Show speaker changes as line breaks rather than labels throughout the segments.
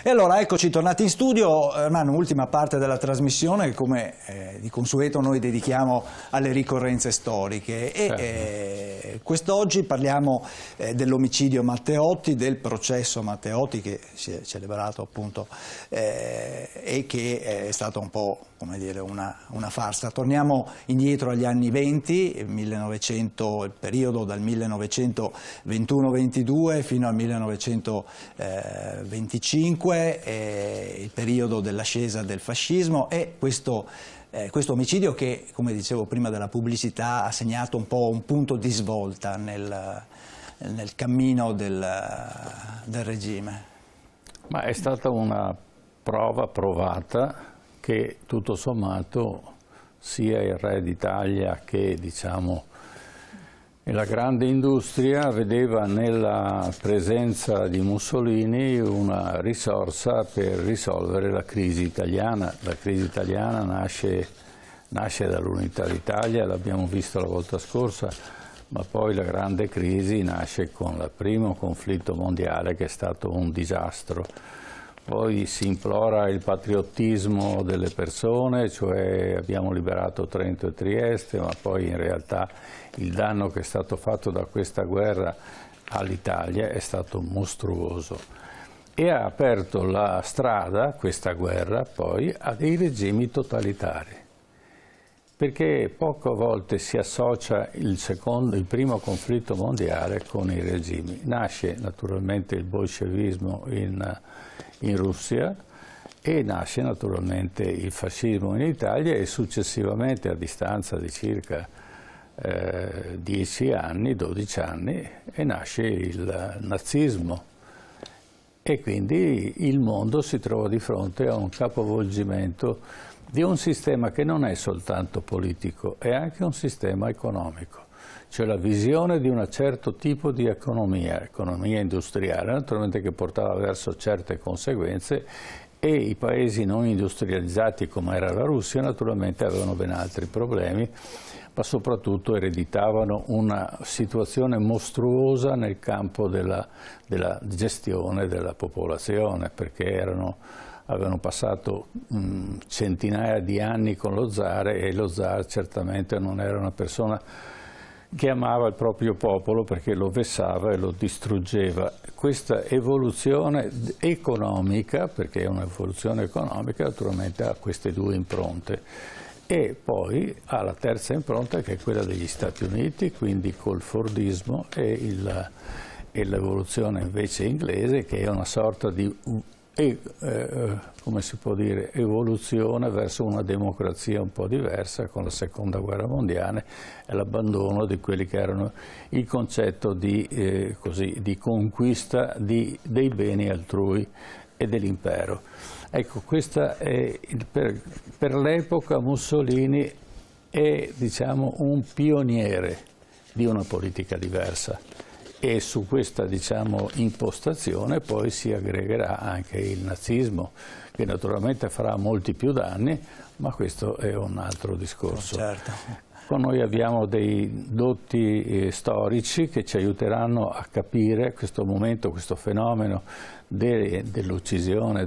E allora eccoci tornati in studio, Manu, ultima parte della trasmissione, come di consueto noi dedichiamo alle ricorrenze storiche e quest'oggi parliamo dell'omicidio Matteotti, del processo Matteotti che si è celebrato appunto e che è stato un po', come dire, una farsa. Torniamo indietro agli anni 20, il periodo dal 1921-22 fino al 1925, il periodo dell'ascesa del fascismo e questo omicidio che, come dicevo prima della pubblicità, ha segnato un po' un punto di svolta nel cammino del regime.
Ma è stata una prova provata che tutto sommato sia il re d'Italia che, diciamo, la grande industria vedeva nella presenza di Mussolini una risorsa per risolvere la crisi italiana. La crisi italiana nasce dall'unità d'Italia, l'abbiamo visto la volta scorsa, ma poi la grande crisi nasce con il primo conflitto mondiale che è stato un disastro. Poi si implora il patriottismo delle persone, cioè abbiamo liberato Trento e Trieste, ma poi in realtà il danno che è stato fatto da questa guerra all'Italia è stato mostruoso e ha aperto la strada, questa guerra, poi a dei regimi totalitari. Perché poche volte si associa il primo conflitto mondiale con i regimi. Nasce naturalmente il bolscevismo in Russia e nasce naturalmente il fascismo in Italia e successivamente, a distanza di circa 10 anni, 12 anni, e nasce il nazismo. E quindi il mondo si trova di fronte a un capovolgimento di un sistema che non è soltanto politico, è anche un sistema economico, cioè la visione di un certo tipo di economia industriale, naturalmente che portava verso certe conseguenze e i paesi non industrializzati come era la Russia naturalmente avevano ben altri problemi, ma soprattutto ereditavano una situazione mostruosa nel campo della gestione della popolazione, perché avevano passato centinaia di anni con lo zar e lo zar certamente non era una persona che amava il proprio popolo perché lo vessava e lo distruggeva. Questa evoluzione economica, perché è un'evoluzione economica, naturalmente ha queste due impronte e poi ha la terza impronta che è quella degli Stati Uniti, quindi col Fordismo e l'evoluzione invece inglese che è una sorta di come si può dire, evoluzione verso una democrazia un po' diversa con la seconda guerra mondiale e l'abbandono di quelli che erano il concetto di conquista dei beni altrui e dell'impero. Ecco, questa è per l'epoca Mussolini è, diciamo, un pioniere di una politica diversa. E su questa, diciamo, impostazione poi si aggregherà anche il nazismo, che naturalmente farà molti più danni, ma questo è un altro discorso.
Certo.
Con noi abbiamo dei dotti storici che ci aiuteranno a capire questo momento, questo fenomeno dell'uccisione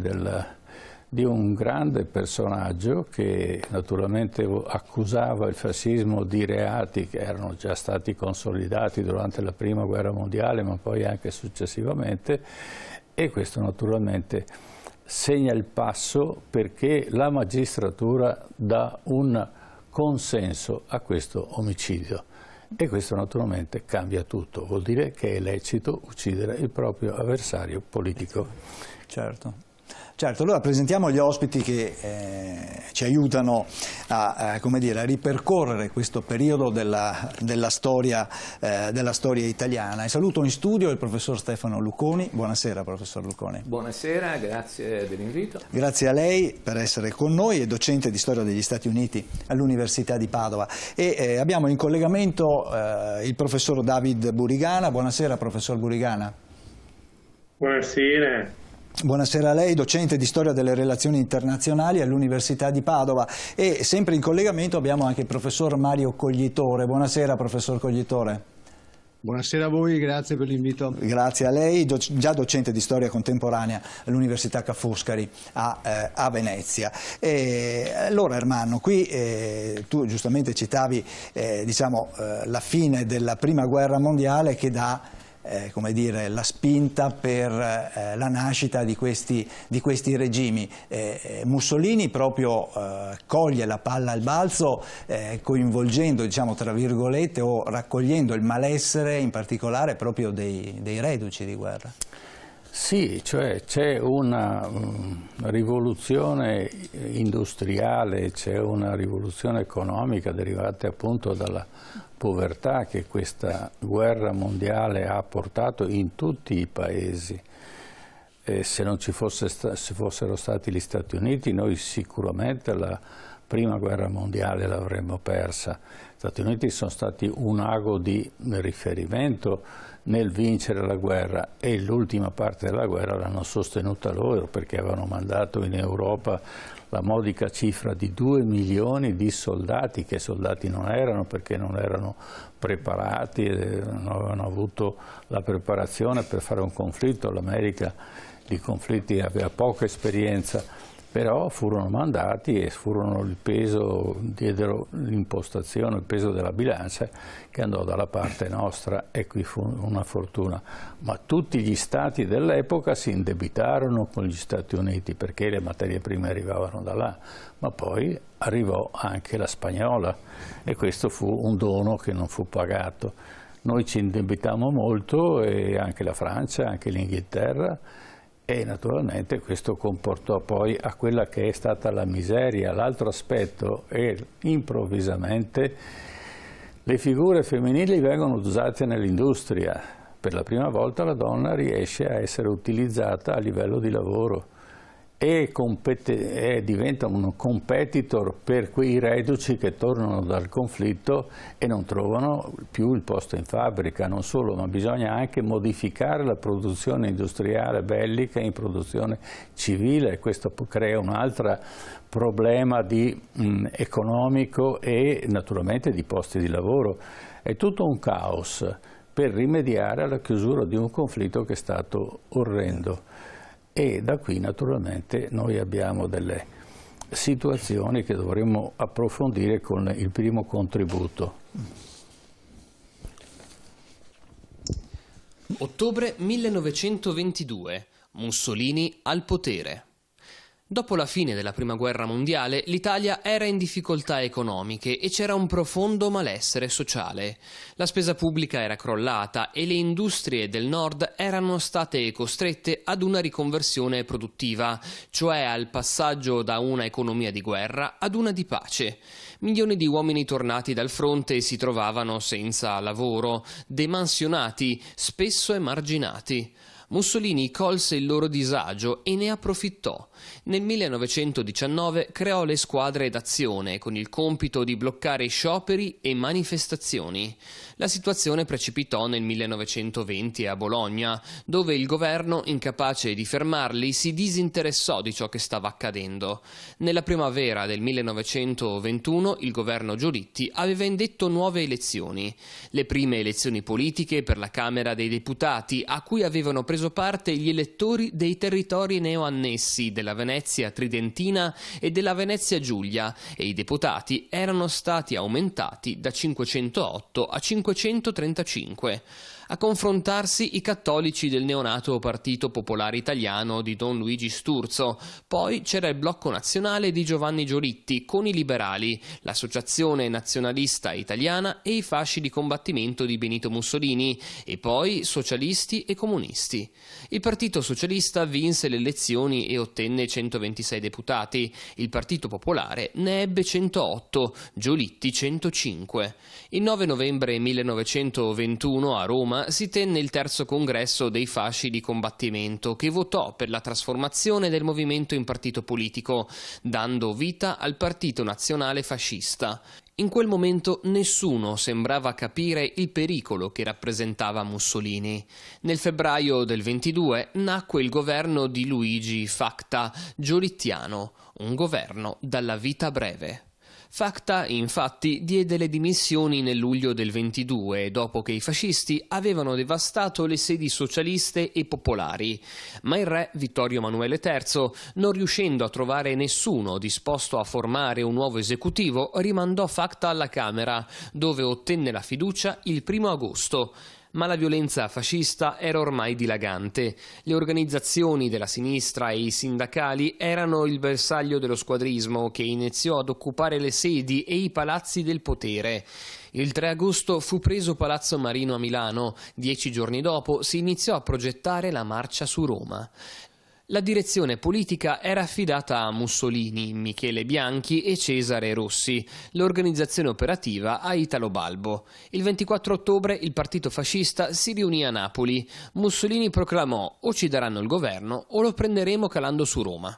di un grande personaggio che naturalmente accusava il fascismo di reati che erano già stati consolidati durante la Prima Guerra Mondiale, ma poi anche successivamente, e questo naturalmente segna il passo perché la magistratura dà un consenso a questo omicidio. E questo naturalmente cambia tutto, vuol dire che è lecito uccidere il proprio avversario politico.
Certo. Certo, allora presentiamo gli ospiti che ci aiutano a ripercorrere questo periodo della storia italiana. E saluto in studio il professor Stefano Lucconi. Buonasera, professor Lucconi.
Buonasera, grazie dell'invito.
Grazie a lei per essere con noi, è docente di storia degli Stati Uniti all'Università di Padova. E abbiamo in collegamento il professor David Burigana. Buonasera, professor Burigana.
Buonasera.
Buonasera a lei, docente di storia delle relazioni internazionali all'Università di Padova e sempre in collegamento abbiamo anche il professor Mario Coglitore. Buonasera professor Coglitore.
Buonasera a voi, grazie per l'invito.
Grazie a lei, già docente di storia contemporanea all'Università Ca' Foscari a Venezia. Allora Ermanno, qui tu giustamente citavi la fine della Prima Guerra Mondiale che dà come dire, la spinta per la nascita di questi regimi. Mussolini proprio coglie la palla al balzo coinvolgendo, diciamo, tra virgolette, o raccogliendo il malessere in particolare proprio dei reduci di guerra.
Sì, cioè c'è una rivoluzione industriale, c'è una rivoluzione economica derivata appunto dalla povertà che questa guerra mondiale ha portato in tutti i paesi. Se non ci fossero stati gli Stati Uniti, noi sicuramente la Prima Guerra Mondiale l'avremmo persa. Gli Stati Uniti sono stati un ago di riferimento nel vincere la guerra e l'ultima parte della guerra l'hanno sostenuta loro perché avevano mandato in Europa la modica cifra di 2 milioni di soldati, che soldati non erano perché non erano preparati, non avevano avuto la preparazione per fare un conflitto. L'America di conflitti aveva poca esperienza, però furono mandati e furono il peso, diedero l'impostazione, il peso della bilancia che andò dalla parte nostra e qui fu una fortuna. Ma tutti gli stati dell'epoca si indebitarono con gli Stati Uniti perché le materie prime arrivavano da là, ma poi arrivò anche la spagnola e questo fu un dono che non fu pagato. Noi ci indebitammo molto e anche la Francia, anche l'Inghilterra, e naturalmente questo comportò poi a quella che è stata la miseria. L'altro aspetto è improvvisamente le figure femminili vengono usate nell'industria. Per la prima volta la donna riesce a essere utilizzata a livello di lavoro e diventa un competitor per quei reduci che tornano dal conflitto e non trovano più il posto in fabbrica. Non solo, ma bisogna anche modificare la produzione industriale bellica in produzione civile. Questo crea un altro problema economico e naturalmente di posti di lavoro. È tutto un caos per rimediare alla chiusura di un conflitto che è stato orrendo. E da qui naturalmente noi abbiamo delle situazioni che dovremmo approfondire con il primo contributo.
Ottobre 1922. Mussolini al potere. Dopo la fine della Prima Guerra Mondiale, l'Italia era in difficoltà economiche e c'era un profondo malessere sociale. La spesa pubblica era crollata e le industrie del nord erano state costrette ad una riconversione produttiva, cioè al passaggio da una economia di guerra ad una di pace. Milioni di uomini tornati dal fronte si trovavano senza lavoro, demansionati, spesso emarginati. Mussolini colse il loro disagio e ne approfittò. Nel 1919 creò le squadre d'azione con il compito di bloccare scioperi e manifestazioni. La situazione precipitò nel 1920 a Bologna, dove il governo, incapace di fermarli, si disinteressò di ciò che stava accadendo. Nella primavera del 1921 il governo Giolitti aveva indetto nuove elezioni. Le prime elezioni politiche per la Camera dei Deputati, a cui avevano preso parte gli elettori dei territori neoannessi della Venezia Tridentina e della Venezia Giulia, e i deputati erano stati aumentati da 508 a 535. A confrontarsi i cattolici del neonato Partito Popolare Italiano di Don Luigi Sturzo. Poi c'era il Blocco Nazionale di Giovanni Giolitti con i liberali, l'Associazione Nazionalista Italiana e i fasci di combattimento di Benito Mussolini, e poi socialisti e comunisti. Il Partito Socialista vinse le elezioni e ottenne 126 deputati. Il Partito Popolare ne ebbe 108, Giolitti 105. Il 9 novembre 1921 a Roma si tenne il terzo congresso dei fasci di combattimento, che votò per la trasformazione del movimento in partito politico, dando vita al Partito Nazionale Fascista. In quel momento nessuno sembrava capire il pericolo che rappresentava Mussolini. Nel febbraio del 22 nacque il governo di Luigi Facta, giolittiano, un governo dalla vita breve. Facta, infatti, diede le dimissioni nel luglio del 22, dopo che i fascisti avevano devastato le sedi socialiste e popolari. Ma il re Vittorio Emanuele III, non riuscendo a trovare nessuno disposto a formare un nuovo esecutivo, rimandò Facta alla Camera, dove ottenne la fiducia il 1° agosto. Ma la violenza fascista era ormai dilagante. Le organizzazioni della sinistra e i sindacali erano il bersaglio dello squadrismo, che iniziò ad occupare le sedi e i palazzi del potere. Il 3 agosto fu preso Palazzo Marino a Milano. 10 giorni dopo si iniziò a progettare la marcia su Roma. La direzione politica era affidata a Mussolini, Michele Bianchi e Cesare Rossi, l'organizzazione operativa a Italo Balbo. Il 24 ottobre il partito fascista si riunì a Napoli. Mussolini proclamò: o ci daranno il governo o lo prenderemo calando su Roma.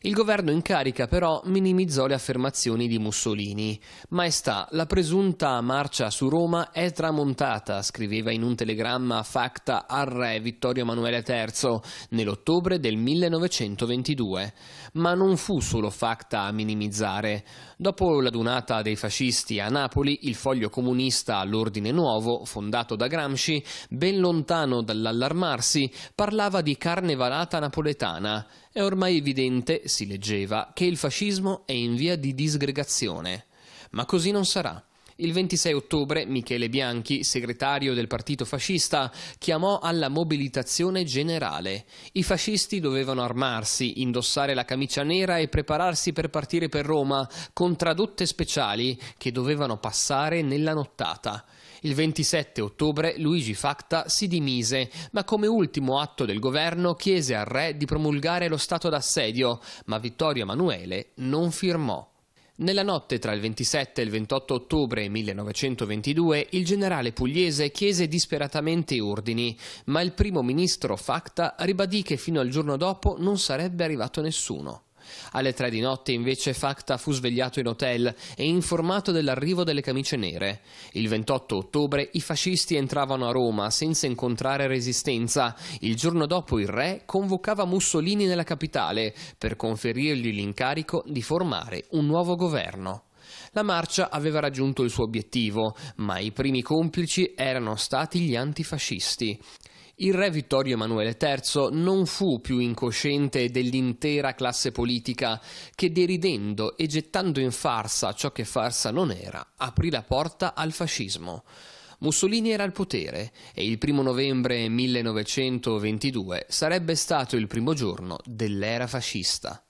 Il governo in carica però minimizzò le affermazioni di Mussolini. «Maestà, la presunta marcia su Roma è tramontata», scriveva in un telegramma Facta al re Vittorio Emanuele III nell'ottobre del 1922. Ma non fu solo Facta a minimizzare. Dopo l'adunata dei fascisti a Napoli, il foglio comunista L'Ordine Nuovo, fondato da Gramsci, ben lontano dall'allarmarsi, parlava di carnevalata napoletana. È ormai evidente, si leggeva, che il fascismo è in via di disgregazione. Ma così non sarà. Il 26 ottobre Michele Bianchi, segretario del partito fascista, chiamò alla mobilitazione generale. I fascisti dovevano armarsi, indossare la camicia nera e prepararsi per partire per Roma, con tradotte speciali che dovevano passare nella nottata. Il 27 ottobre Luigi Facta si dimise, ma come ultimo atto del governo chiese al re di promulgare lo stato d'assedio, ma Vittorio Emanuele non firmò. Nella notte tra il 27 e il 28 ottobre 1922 il generale pugliese chiese disperatamente ordini, ma il primo ministro Facta ribadì che fino al giorno dopo non sarebbe arrivato nessuno. Alle 3 di notte invece Facta fu svegliato in hotel e informato dell'arrivo delle camicie nere. Il 28 ottobre i fascisti entravano a Roma senza incontrare resistenza. Il giorno dopo il re convocava Mussolini nella capitale per conferirgli l'incarico di formare un nuovo governo. La marcia aveva raggiunto il suo obiettivo, ma i primi complici erano stati gli antifascisti. Il re Vittorio Emanuele III non fu più incosciente dell'intera classe politica che, deridendo e gettando in farsa ciò che farsa non era, aprì la porta al fascismo. Mussolini era al potere e il 1 novembre 1922 sarebbe stato il primo giorno dell'era fascista.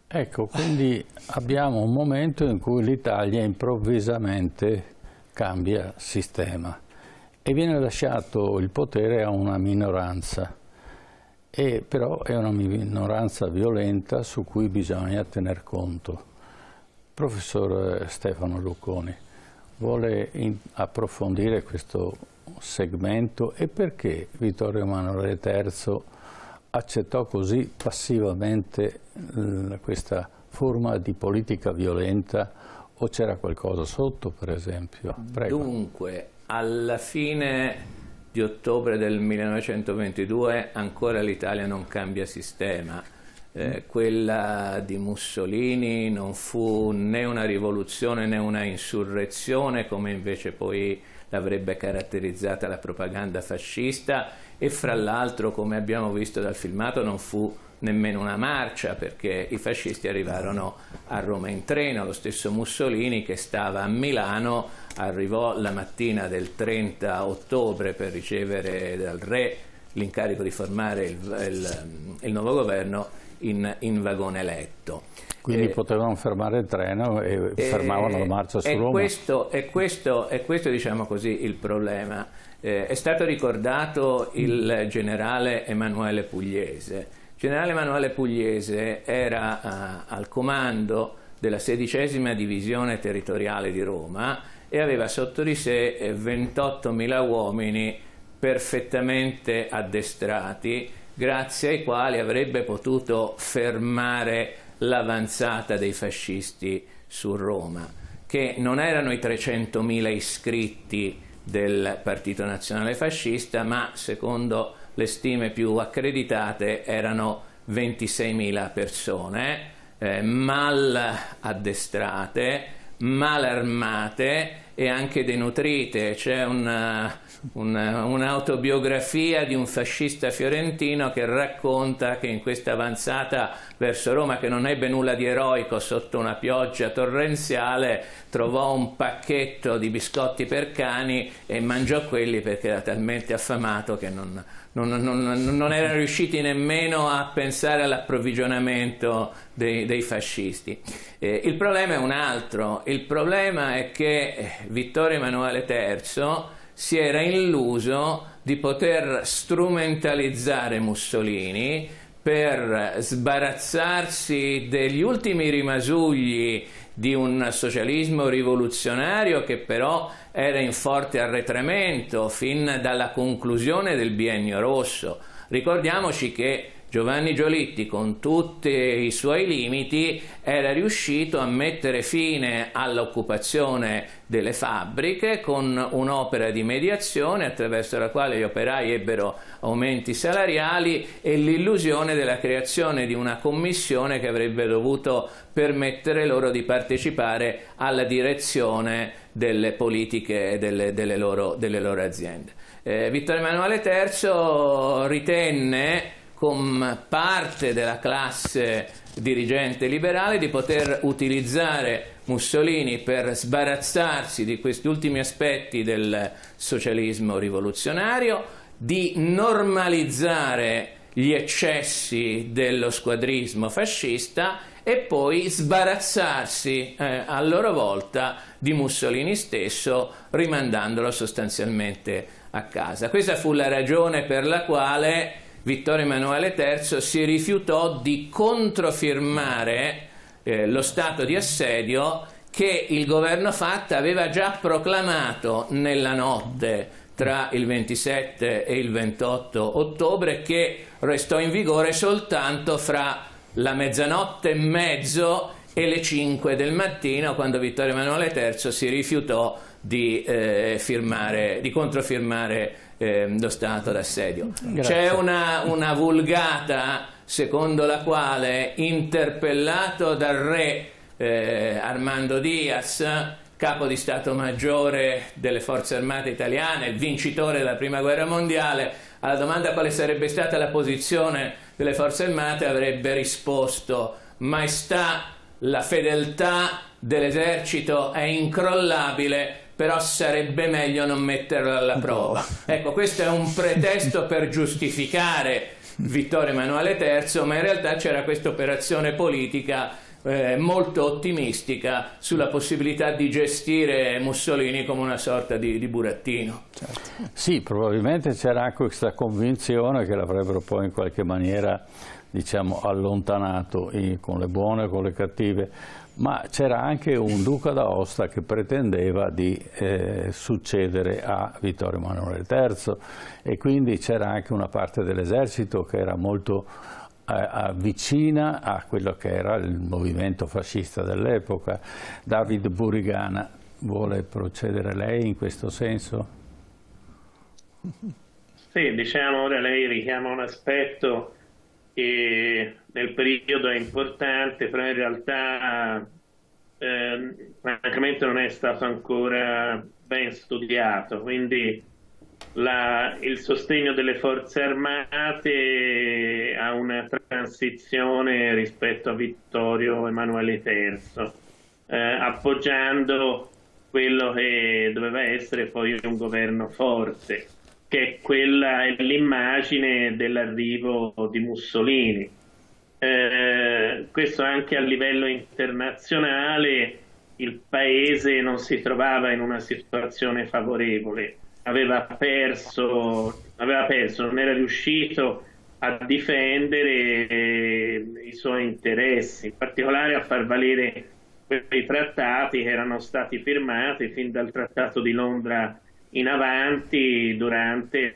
Ecco, quindi abbiamo un momento in cui l'Italia improvvisamente cambia sistema e viene lasciato il potere a una minoranza, però è una minoranza violenta su cui bisogna tener conto. Professor Stefano Lucconi, vuole approfondire questo segmento e perché Vittorio Emanuele III accettò così passivamente questa forma di politica violenta, o c'era qualcosa sotto, per esempio? Prego.
Dunque, alla fine di ottobre del 1922 ancora l'Italia non cambia sistema. Quella di Mussolini non fu né una rivoluzione né una insurrezione, come invece poi l'avrebbe caratterizzata la propaganda fascista, e fra l'altro, come abbiamo visto dal filmato, non fu nemmeno una marcia, perché i fascisti arrivarono a Roma in treno. Lo stesso Mussolini, che stava a Milano, arrivò la mattina del 30 ottobre per ricevere dal re l'incarico di formare il nuovo governo in vagone letto.
Quindi potevano fermare il treno e fermavano la marcia su Roma.
E questo diciamo così, il problema. È stato ricordato il generale Emanuele Pugliese. Il generale Emanuele Pugliese era al comando della 16ª divisione territoriale di Roma e aveva sotto di sé 28.000 uomini perfettamente addestrati, grazie ai quali avrebbe potuto fermare l'avanzata dei fascisti su Roma, che non erano i 300.000 iscritti del Partito Nazionale Fascista, ma secondo le stime più accreditate erano 26.000 persone, mal addestrate, mal armate e anche denutrite. C'è un'autobiografia di un fascista fiorentino che racconta che in questa avanzata verso Roma, che non ebbe nulla di eroico, sotto una pioggia torrenziale trovò un pacchetto di biscotti per cani e mangiò quelli perché era talmente affamato che non erano riusciti nemmeno a pensare all'approvvigionamento dei fascisti. Il problema è un altro. Il problema è che Vittorio Emanuele III si era illuso di poter strumentalizzare Mussolini per sbarazzarsi degli ultimi rimasugli di un socialismo rivoluzionario che però era in forte arretramento fin dalla conclusione del Biennio Rosso. Ricordiamoci che Giovanni Giolitti, con tutti i suoi limiti, era riuscito a mettere fine all'occupazione delle fabbriche con un'opera di mediazione attraverso la quale gli operai ebbero aumenti salariali e l'illusione della creazione di una commissione che avrebbe dovuto permettere loro di partecipare alla direzione delle politiche delle loro aziende. Vittorio Emanuele III ritenne, con parte della classe dirigente liberale, di poter utilizzare Mussolini per sbarazzarsi di questi ultimi aspetti del socialismo rivoluzionario, di normalizzare gli eccessi dello squadrismo fascista e poi sbarazzarsi a loro volta di Mussolini stesso, rimandandolo sostanzialmente a casa. Questa fu la ragione per la quale Vittorio Emanuele III si rifiutò di controfirmare lo stato di assedio che il governo Fatta aveva già proclamato nella notte tra il 27 e il 28 ottobre, che restò in vigore soltanto fra la mezzanotte e mezzo e le 5 del mattino, quando Vittorio Emanuele III si rifiutò di controfirmare lo stato d'assedio. C'è una vulgata secondo la quale, interpellato dal re Armando Diaz, capo di Stato Maggiore delle Forze Armate Italiane, il vincitore della Prima Guerra Mondiale, alla domanda quale sarebbe stata la posizione delle Forze Armate, avrebbe risposto: Maestà, la fedeltà dell'esercito è incrollabile, però sarebbe meglio non metterla alla prova. Ecco, questo è un pretesto per giustificare Vittorio Emanuele III, ma in realtà c'era questa operazione politica molto ottimistica sulla possibilità di gestire Mussolini come una sorta di burattino.
Certo. Sì, probabilmente c'era anche questa convinzione che l'avrebbero poi in qualche maniera, diciamo, allontanato con le buone e con le cattive, ma c'era anche un duca d'Aosta che pretendeva di succedere a Vittorio Emanuele III, e quindi c'era anche una parte dell'esercito che era molto vicina a quello che era il movimento fascista dell'epoca. David Burigana, vuole procedere lei in questo senso?
Sì, diciamo, ora lei richiama un aspetto che nel periodo è importante, però in realtà francamente non è stato ancora ben studiato, quindi il sostegno delle forze armate a una transizione rispetto a Vittorio Emanuele III, appoggiando quello che doveva essere poi un governo forte, che è l'immagine dell'arrivo di Mussolini. Questo anche a livello internazionale il paese non si trovava in una situazione favorevole, aveva perso, non era riuscito a difendere i suoi interessi, in particolare a far valere quei trattati che erano stati firmati fin dal Trattato di Londra in avanti durante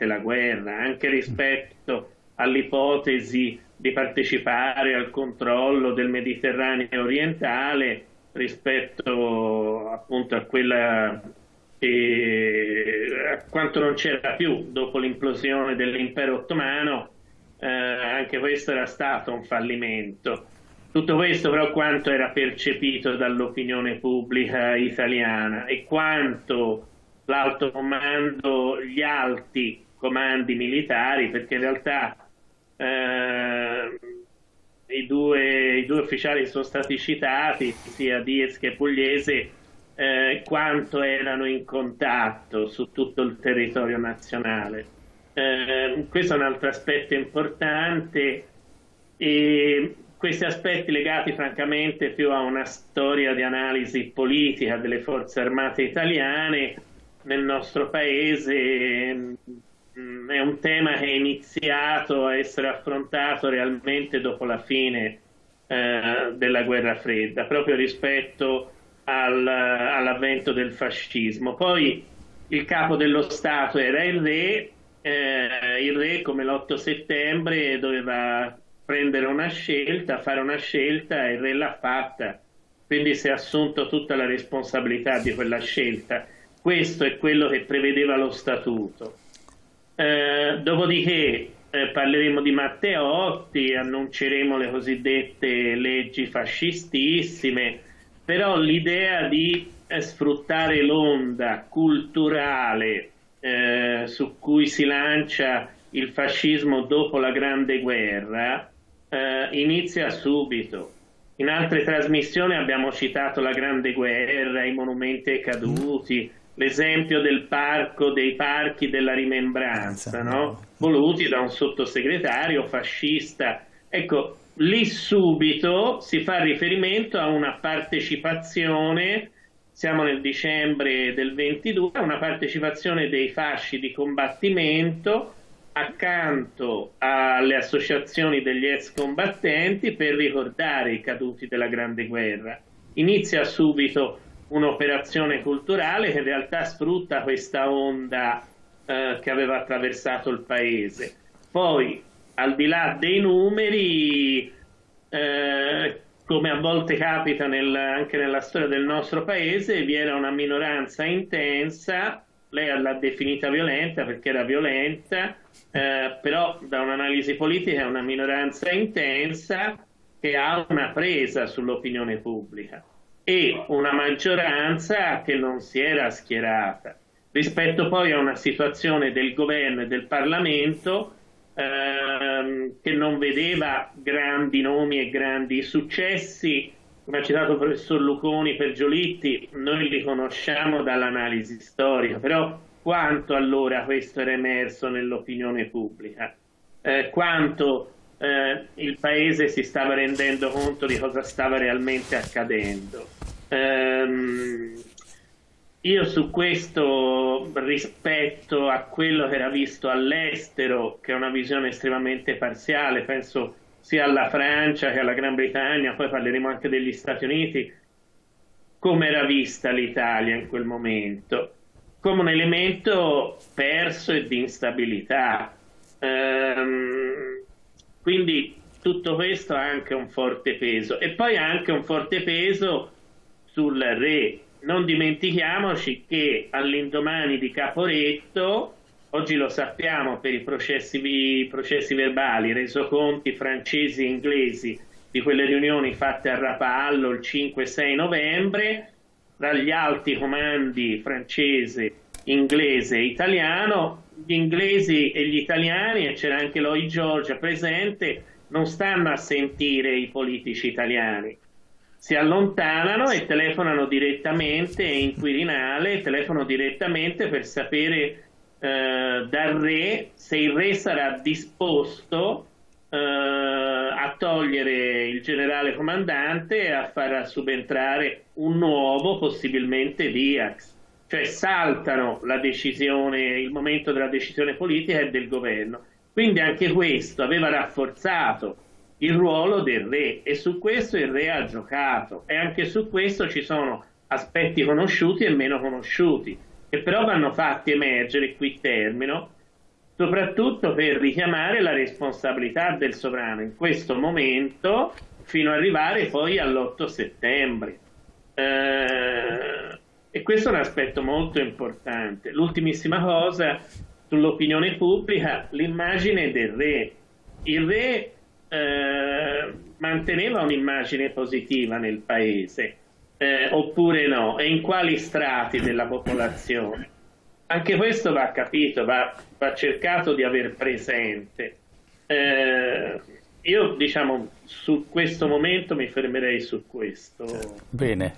la guerra, anche rispetto all'ipotesi di partecipare al controllo del Mediterraneo orientale, rispetto appunto a quella a quanto non c'era più dopo l'implosione dell'impero ottomano. Anche questo era stato un fallimento. Tutto questo però quanto era percepito dall'opinione pubblica italiana e quanto l'alto comando, gli alti comandi militari, perché in realtà i due ufficiali che sono stati citati, sia Diez che Pugliese, quanto erano in contatto su tutto il territorio nazionale. Questo è un altro aspetto importante, e questi aspetti legati francamente più a una storia di analisi politica delle forze armate italiane nel nostro paese. È un tema che è iniziato a essere affrontato realmente dopo la fine della guerra fredda, proprio rispetto all'avvento del fascismo. Poi il capo dello Stato era il re come l'8 settembre doveva prendere una scelta, fare una scelta, e il re l'ha fatta, quindi si è assunto tutta la responsabilità di quella scelta. Questo è quello che prevedeva lo Statuto. Dopodiché parleremo di Matteotti, annunceremo le cosiddette leggi fascistissime, però l'idea di sfruttare l'onda culturale su cui si lancia il fascismo dopo la Grande Guerra inizia subito. In altre trasmissioni abbiamo citato la Grande Guerra, i monumenti ai caduti, l'esempio dei parchi della rimembranza, no? Voluti da un sottosegretario fascista. Ecco, lì subito si fa riferimento a una partecipazione, siamo nel dicembre del 22, una partecipazione dei fasci di combattimento accanto alle associazioni degli ex combattenti per ricordare i caduti della Grande Guerra. Inizia subito un'operazione culturale che in realtà sfrutta questa onda che aveva attraversato il paese. Poi, al di là dei numeri, come a volte capita anche nella storia del nostro paese, vi era una minoranza intensa. Lei l'ha definita violenta perché era violenta, però da un'analisi politica è una minoranza intensa che ha una presa sull'opinione pubblica e una maggioranza che non si era schierata. Rispetto poi a una situazione del governo e del Parlamento che non vedeva grandi nomi e grandi successi, come ha citato il professor Luconi per Giolitti, noi li conosciamo dall'analisi storica, però quanto allora questo era emerso nell'opinione pubblica? Quanto il Paese si stava rendendo conto di cosa stava realmente accadendo? Io su questo, rispetto a quello che era visto all'estero, che è una visione estremamente parziale, penso sia alla Francia che alla Gran Bretagna, poi parleremo anche degli Stati Uniti, come era vista l'Italia in quel momento? Come un elemento perso e di instabilità. Quindi tutto questo ha anche un forte peso. E poi ha anche un forte peso sul re. Non dimentichiamoci che all'indomani di Caporetto, oggi lo sappiamo per i processi verbali, resoconti francesi e inglesi di quelle riunioni fatte a Rapallo il 5-6 novembre, tra gli alti comandi francese, inglese e italiano, gli inglesi e gli italiani, e c'era anche Lloyd George presente, non stanno a sentire i politici italiani. Si allontanano e telefonano direttamente in Quirinale, telefonano direttamente per sapere dal re se il re sarà disposto a togliere il generale comandante e a far subentrare un nuovo, possibilmente Diaz. Cioè saltano la decisione, il momento della decisione politica e del governo. Quindi anche questo aveva rafforzato il ruolo del re, e su questo il re ha giocato, e anche su questo ci sono aspetti conosciuti e meno conosciuti, che però vanno fatti emergere, qui termino, soprattutto per richiamare la responsabilità del sovrano in questo momento, fino ad arrivare poi all'8 settembre. E questo è un aspetto molto importante. L'ultimissima cosa sull'opinione pubblica, l'immagine del re. Il re manteneva un'immagine positiva nel paese, oppure no, e in quali strati della popolazione. Anche questo va capito, va cercato di aver presente. Io, diciamo, su questo momento mi fermerei su questo.
Bene.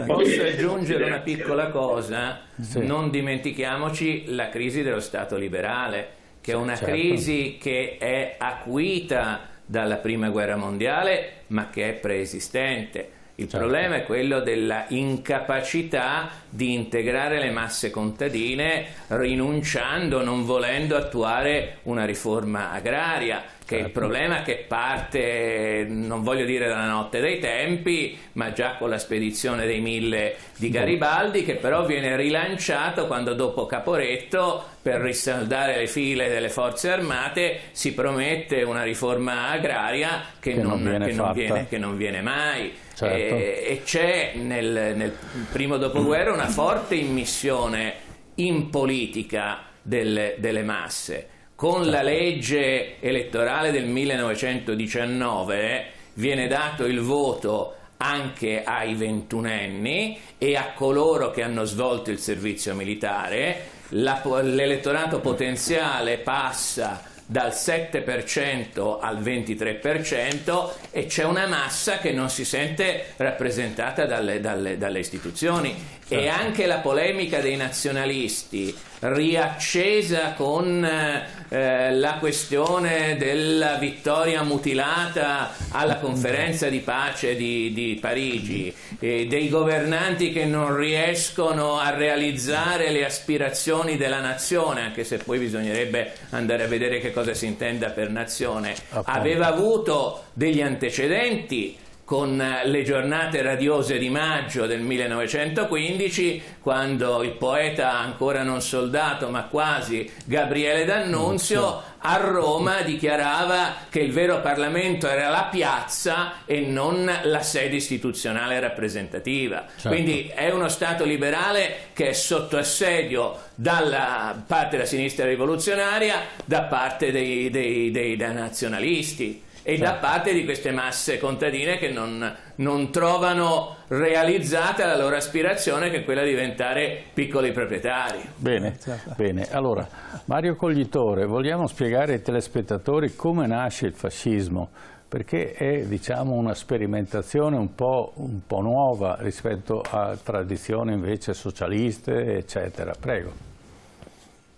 Posso aggiungere una piccola cosa?
Sì.
Non dimentichiamoci la crisi dello Stato liberale, che è una crisi che è acuita dalla Prima Guerra Mondiale, ma che è preesistente. Il problema è quello della incapacità di integrare le masse contadine, rinunciando, non volendo attuare una riforma agraria, che è il problema che parte, non voglio dire dalla notte dei tempi, ma già con la spedizione dei 1000 di Garibaldi, che però viene rilanciato quando dopo Caporetto, per risaldare le file delle forze armate, si promette una riforma agraria che non viene mai. E c'è nel primo dopoguerra una forte immissione in politica delle masse. Con la legge elettorale del 1919 viene dato il voto anche ai ventunenni e a coloro che hanno svolto il servizio militare. L'elettorato potenziale passa dal 7% al 23% e c'è una massa che non si sente rappresentata dalle istituzioni. E anche la polemica dei nazionalisti, riaccesa con la questione della vittoria mutilata alla conferenza di pace di Parigi, dei governanti che non riescono a realizzare le aspirazioni della nazione, anche se poi bisognerebbe andare a vedere che cosa si intenda per nazione, aveva avuto degli antecedenti con le giornate radiose di maggio del 1915, quando il poeta ancora non soldato ma quasi Gabriele D'Annunzio a Roma dichiarava che il vero Parlamento era la piazza e non la sede istituzionale rappresentativa. Quindi è uno Stato liberale che è sotto assedio dalla parte della sinistra rivoluzionaria, da parte dei nazionalisti e da parte di queste masse contadine che non trovano realizzata la loro aspirazione, che è quella di diventare piccoli proprietari.
Bene, bene. Allora, Mario Coglitore, vogliamo spiegare ai telespettatori come nasce il fascismo? Perché è, diciamo, una sperimentazione un po' nuova rispetto a tradizioni invece socialiste, eccetera. Prego.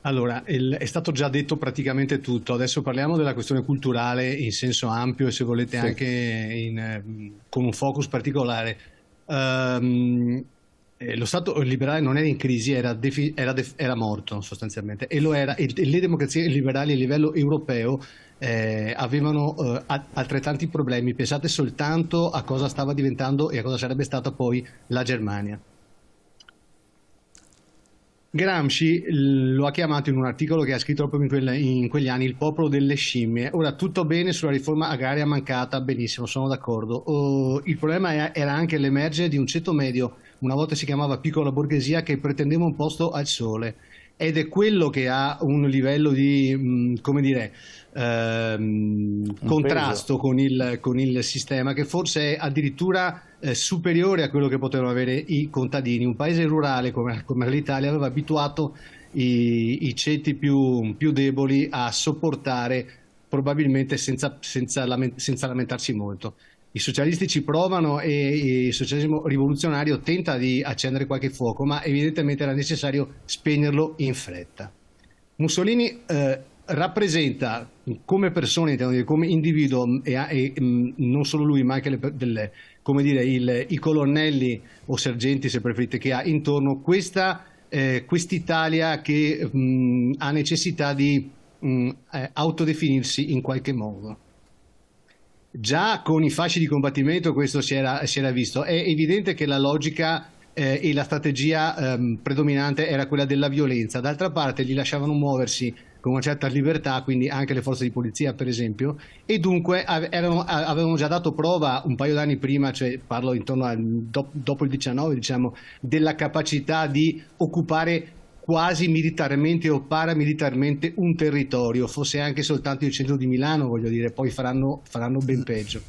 Allora, è stato già detto praticamente tutto, adesso parliamo della questione culturale in senso ampio e se volete anche con un focus particolare. Lo Stato liberale non era in crisi, era morto sostanzialmente, e lo era, e le democrazie liberali a livello europeo avevano altrettanti problemi. Pensate soltanto a cosa stava diventando e a cosa sarebbe stata poi la Germania. Gramsci lo ha chiamato in un articolo che ha scritto proprio in quegli anni il popolo delle scimmie. Ora, tutto bene sulla riforma agraria mancata, benissimo, sono d'accordo. Il problema era anche l'emergere di un ceto medio, una volta si chiamava piccola borghesia, che pretendeva un posto al sole. Ed è quello che ha un livello di, come dire, contrasto con il sistema, che forse è addirittura superiore a quello che potevano avere i contadini. Un paese rurale come l'Italia aveva abituato i ceti più deboli a sopportare, probabilmente senza lamentarsi molto. I socialisti ci provano e il socialismo rivoluzionario tenta di accendere qualche fuoco, ma evidentemente era necessario spegnerlo in fretta. Mussolini rappresenta come persona, come individuo, e non solo lui, ma anche i colonnelli o sergenti, se preferite, che ha intorno quest'Italia che ha necessità di autodefinirsi in qualche modo. Già con i fasci di combattimento questo si era visto. È evidente che la logica e la strategia predominante era quella della violenza. D'altra parte gli lasciavano muoversi con una certa libertà, quindi anche le forze di polizia per esempio, e dunque avevano già dato prova un paio d'anni prima, cioè parlo intorno dopo il 19, diciamo, della capacità di occupare quasi militarmente o paramilitarmente un territorio, fosse anche soltanto il centro di Milano, voglio dire, poi faranno ben peggio.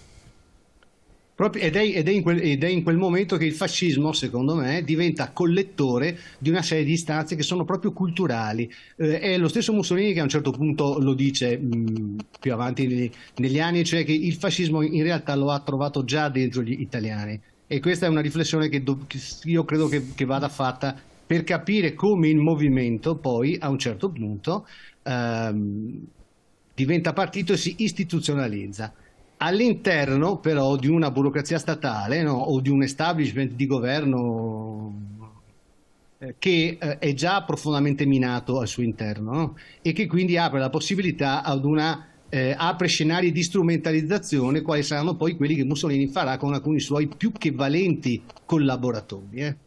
Ed è in quel momento che il fascismo, secondo me, diventa collettore di una serie di istanze che sono proprio culturali. È lo stesso Mussolini che a un certo punto lo dice più avanti negli anni, cioè che il fascismo in realtà lo ha trovato già dentro gli italiani. E questa è una riflessione che io credo che vada fatta per capire come il movimento poi a un certo punto diventa partito e si istituzionalizza. All'interno però di una burocrazia statale, no? O di un establishment di governo che è già profondamente minato al suo interno, no? E che quindi apre la possibilità apre scenari di strumentalizzazione, quali saranno poi quelli che Mussolini farà con alcuni suoi più che valenti collaboratori.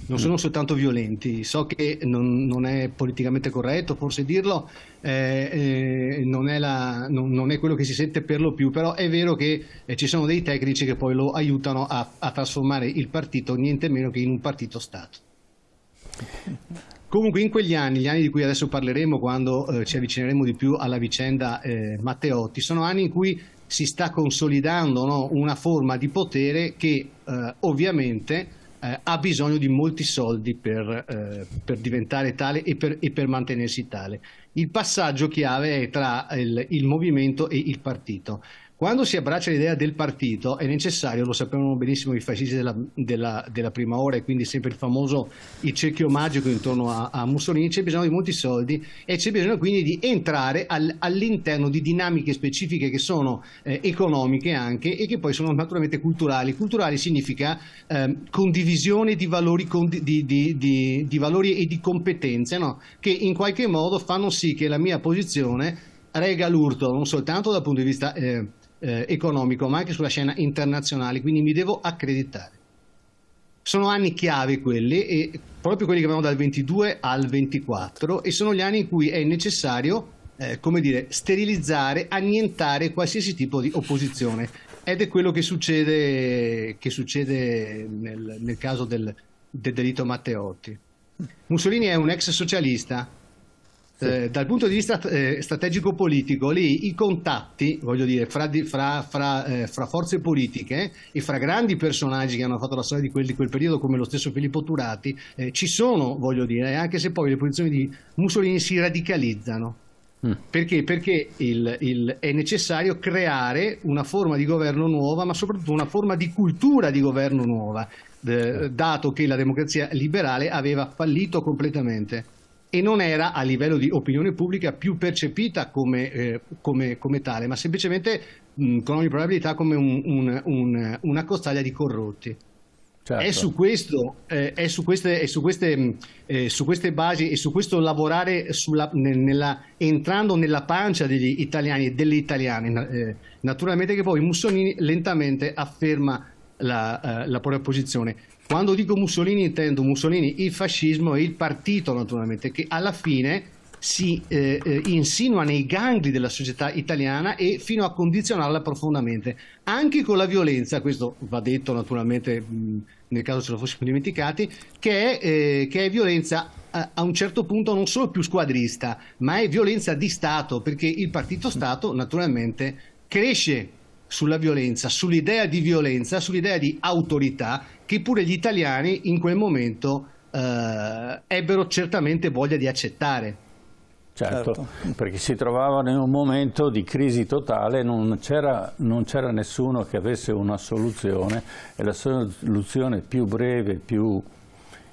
Non sono soltanto violenti, so che non è politicamente corretto forse dirlo, non è quello che si sente per lo più, però è vero che ci sono dei tecnici che poi lo aiutano a trasformare il partito niente meno che in un partito-stato. Comunque in quegli anni, gli anni di cui adesso parleremo quando ci avvicineremo di più alla vicenda Matteotti, sono anni in cui si sta consolidando, no, una forma di potere che ovviamente ha bisogno di molti soldi per diventare tale e per mantenersi tale. Il passaggio chiave è tra il movimento e il partito. Quando si abbraccia l'idea del partito è necessario, lo sapevano benissimo i fascisti della prima ora, e quindi sempre il cerchio magico intorno a Mussolini, c'è bisogno di molti soldi e c'è bisogno quindi di entrare all'interno di dinamiche specifiche che sono economiche anche e che poi sono naturalmente culturali. Culturali significa condivisione di valori, di valori e di competenze, no? Che in qualche modo fanno sì che la mia posizione regga l'urto non soltanto dal punto di vista economico ma anche sulla scena internazionale, quindi mi devo accreditare. Sono anni chiave quelli, e proprio quelli che vanno dal 22 al 24, e sono gli anni in cui è necessario sterilizzare, annientare qualsiasi tipo di opposizione, ed è quello che succede nel caso del delitto Matteotti. Mussolini è un ex socialista. Dal punto di vista strategico politico, lì i contatti, voglio dire, fra forze politiche e fra grandi personaggi che hanno fatto la storia di quel periodo, come lo stesso Filippo Turati, ci sono, voglio dire, anche se poi le posizioni di Mussolini si radicalizzano. Perché? Perché è necessario creare una forma di governo nuova, ma soprattutto una forma di cultura di governo nuova, dato che la democrazia liberale aveva fallito completamente e non era a livello di opinione pubblica più percepita come tale, ma semplicemente con ogni probabilità come una costaglia di corrotti. Certo. È su queste basi e su questo lavorare entrando nella pancia degli italiani e delle italiane, naturalmente, che poi Mussolini lentamente afferma la propria posizione. Quando dico Mussolini intendo Mussolini, il fascismo e il partito, naturalmente, che alla fine si insinua nei gangli della società italiana e fino a condizionarla profondamente, anche con la violenza. Questo va detto naturalmente nel caso ce lo fossimo dimenticati, che è violenza a un certo punto non solo più squadrista, ma è violenza di Stato, perché il partito Stato naturalmente cresce sulla violenza, sull'idea di violenza, sull'idea di autorità, che pure gli italiani in quel momento ebbero certamente voglia di accettare.
Certo, perché si trovavano in un momento di crisi totale, non c'era nessuno che avesse una soluzione, e la soluzione più breve, più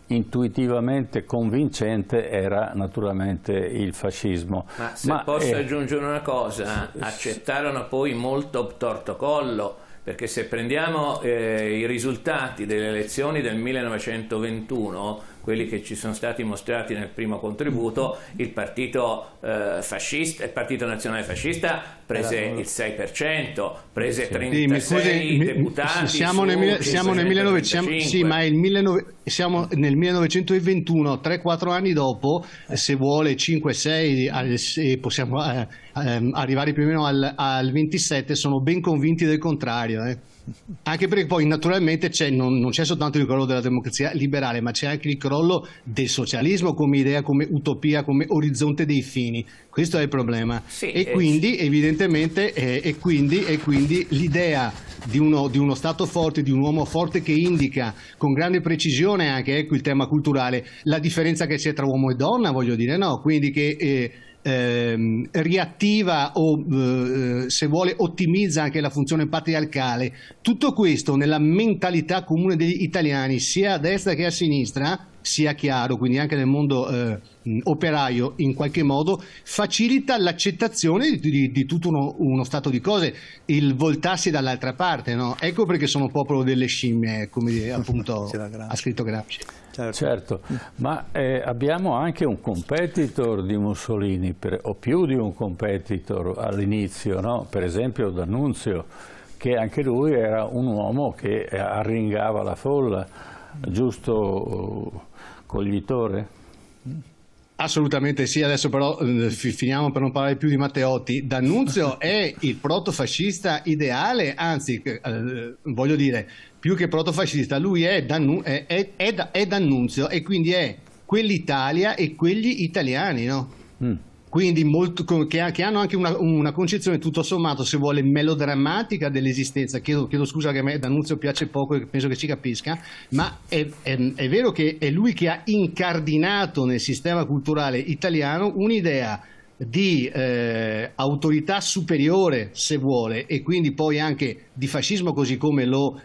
intuitivamente convincente era naturalmente il fascismo.
Ma se posso aggiungere una cosa, accettarono poi molto torto collo, perché se prendiamo i risultati delle elezioni del 1921, quelli che ci sono stati mostrati nel primo contributo, il partito fascista, il partito nazionale fascista prese il 6%, prese 36 deputati.
Siamo nel 1921, 3-4 anni dopo, se vuole 5-6, possiamo arrivare più o meno al 27, sono ben convinti del contrario. Anche perché poi naturalmente non c'è soltanto il crollo della democrazia liberale, ma c'è anche il crollo del socialismo come idea, come utopia, come orizzonte dei fini. Questo è il problema.
Sì,
e quindi evidentemente e quindi l'idea di uno Stato forte, di un uomo forte che indica con grande precisione anche, ecco il tema culturale, la differenza che c'è tra uomo e donna, voglio dire, no? Quindi che riattiva o se vuole ottimizza anche la funzione patriarcale. Tutto questo nella mentalità comune degli italiani, sia a destra che a sinistra, sia chiaro, quindi anche nel mondo operaio in qualche modo, facilita l'accettazione di tutto uno stato di cose, il voltarsi dall'altra parte, no? Ecco perché sono popolo delle scimmie, come appunto ha scritto Gramsci.
Certo, ma abbiamo anche un competitor di Mussolini, o più di un competitor all'inizio, no? Per esempio D'Annunzio, che anche lui era un uomo che arringava la folla, giusto Coglitore?
Assolutamente sì, adesso però finiamo per non parlare più di Matteotti. D'Annunzio è il protofascista ideale, anzi voglio dire, più che protofascista, lui è D'Annunzio e quindi è quell'Italia e quegli italiani, no? Quindi che hanno anche una concezione tutto sommato, se vuole, melodrammatica dell'esistenza. Chiedo scusa che a me D'Annunzio piace poco e penso che ci capisca, ma è vero che è lui che ha incardinato nel sistema culturale italiano un'idea di autorità superiore, se vuole, e quindi poi anche di fascismo, così come lo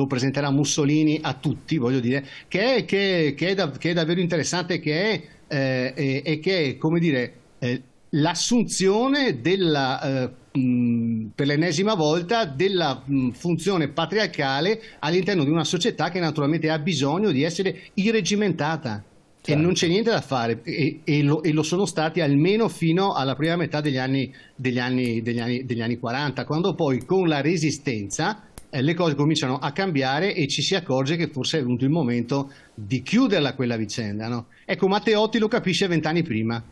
presenterà Mussolini a tutti, voglio dire, che è davvero interessante, che è come dire l'assunzione per l'ennesima volta della funzione patriarcale all'interno di una società che naturalmente ha bisogno di essere irregimentata. Certo. E non c'è niente da fare, e lo sono stati almeno fino alla prima metà degli anni 40, quando poi con la Resistenza le cose cominciano a cambiare e ci si accorge che forse è venuto il momento di chiuderla quella vicenda, no? Ecco, Matteotti lo capisce 20 anni prima.